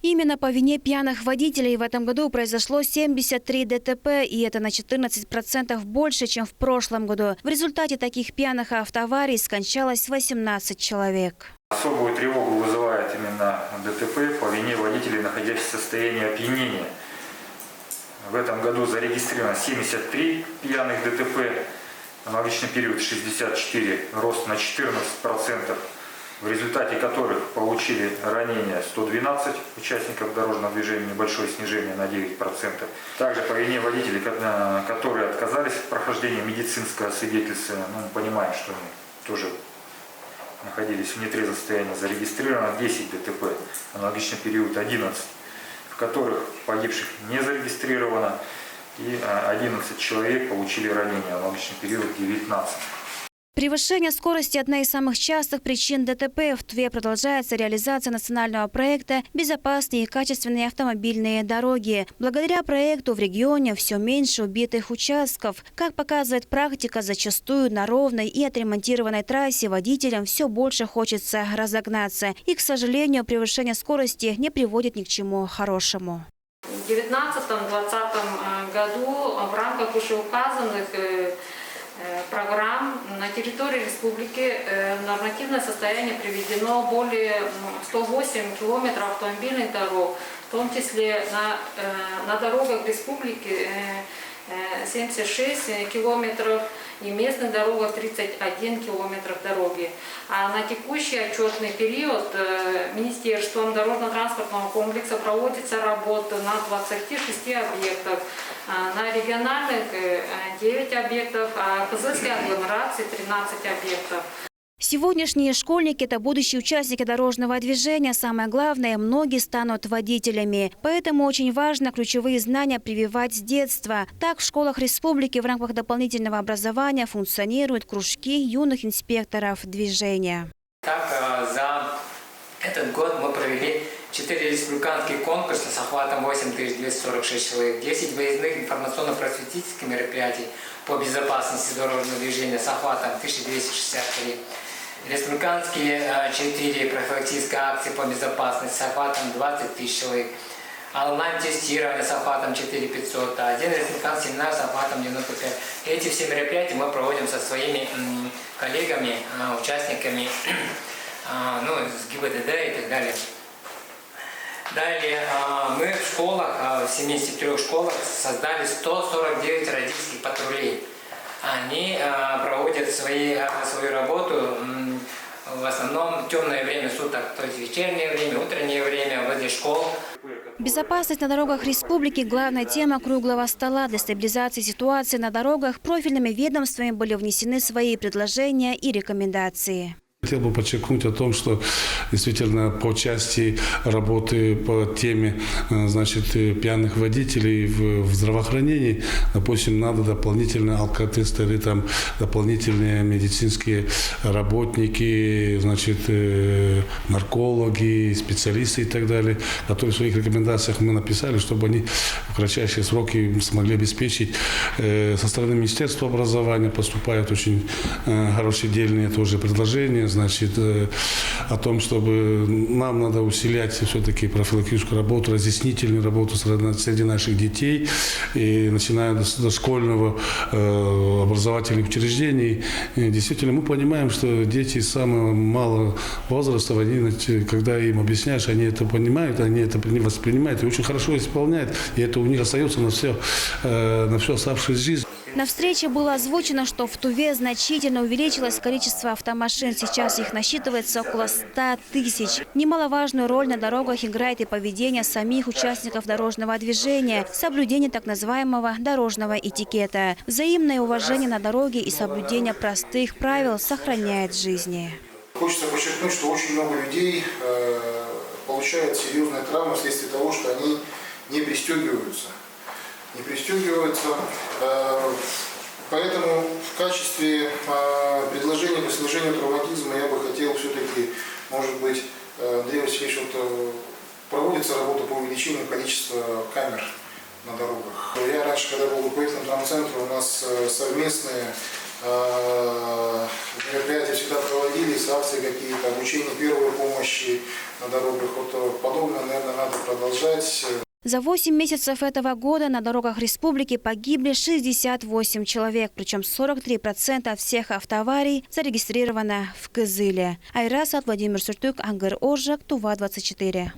Именно по вине пьяных водителей в этом году произошло 73 ДТП, и это на 14% больше, чем в прошлом году. В результате таких пьяных автоаварий скончалось 18 человек. Особую тревогу вызывает именно ДТП по вине водителей, находящихся в состоянии опьянения. В этом году зарегистрировано 73 пьяных ДТП, аналогичный период 64, рост на 14%. В результате которых получили ранения 112 участников дорожного движения, небольшое снижение на 9%. Также по вине водителей, которые отказались от прохождения медицинского свидетельства, мы понимаем, что они тоже находились в нетрезвом состоянии, зарегистрировано 10 ДТП, аналогичный период 11, в которых погибших не зарегистрировано, и 11 человек получили ранения, аналогичный период 19. Превышение скорости – одна из самых частых причин ДТП. В Туве продолжается реализация национального проекта «Безопасные и качественные автомобильные дороги». Благодаря проекту в регионе все меньше убитых участков. Как показывает практика, зачастую на ровной и отремонтированной трассе водителям все больше хочется разогнаться. И, к сожалению, превышение скорости не приводит ни к чему хорошему. В 2019-2020 году в рамках вышеуказанных программ на территории республики в нормативное состояние приведено более 108 километров автомобильных дорог, в том числе на дорогах республики 76 километров и местных дорогах 31 километр дороги. А на текущий отчетный период Министерством дорожно-транспортного комплекса проводится работа на 26 объектах, на региональных 9 объектов, а в Кызылской агломерации 13 объектов. Сегодняшние школьники – это будущие участники дорожного движения. Самое главное – многие станут водителями. Поэтому очень важно ключевые знания прививать с детства. Так, в школах республики в рамках дополнительного образования функционируют кружки юных инспекторов движения. Так, за этот год мы провели 4 республиканских конкурса с охватом 8246 человек, 10 выездных информационно-просветительских мероприятий по безопасности дорожного движения с охватом 1263. Республиканские 4 профилактические акции по безопасности с охватом 20 тысяч человек. Онлайн-тестирование с охватом 4500, а один республиканский семинар с охватом 95. Эти все мероприятия мы проводим со своими коллегами, участниками, с ГИБДД и так далее. Далее мы в школах, в 73 школах создали 149 родительских патрулей. Они проводят свою работу в основном в темное время суток, то есть вечернее время, утреннее время возле школ. Безопасность на дорогах республики – главная тема круглого стола. Для стабилизации ситуации на дорогах профильными ведомствами были внесены свои предложения и рекомендации. Хотел бы подчеркнуть о том, что действительно по части работы по теме пьяных водителей в здравоохранении, допустим, надо дополнительно алкотестеры, дополнительные медицинские работники, наркологи, специалисты и так далее, которые в своих рекомендациях мы написали, чтобы они в кратчайшие сроки смогли обеспечить. Со стороны Министерства образования поступают очень хорошие дельные тоже предложения, о том, чтобы нам надо усилять все-таки профилактическую работу, разъяснительную работу среди наших детей, и начиная с дошкольного образовательных учреждений. И действительно, мы понимаем, что дети с самого малого возраста, когда им объясняешь, они это понимают, они это воспринимают и очень хорошо исполняют, и это у них остается на всю оставшуюся жизнь. На встрече было озвучено, что в Туве значительно увеличилось количество автомашин. Сейчас их насчитывается около 100 тысяч. Немаловажную роль на дорогах играет и поведение самих участников дорожного движения, соблюдение так называемого дорожного этикета. Взаимное уважение на дороге и соблюдение простых правил сохраняет жизни. Хочется подчеркнуть, что очень много людей получают серьезные травмы вследствие того, что они не пристегиваются. Поэтому в качестве предложения по снижению травматизма я бы хотел все-таки, может быть, Андрей Васильевич, проводится работа по увеличению количества камер на дорогах. Я раньше, когда был руководителем травмцентра, у нас совместные мероприятия всегда проводились, акции какие-то, обучение первой помощи на дорогах. Подобное, наверное, надо продолжать. продолжать. За 8 месяцев этого года на дорогах республики погибли 68 человек, причем 43% всех автоаварий зарегистрировано в Кызыле. Айрасат, Владимир Суртюк, Ангар Оржак, Тува 24.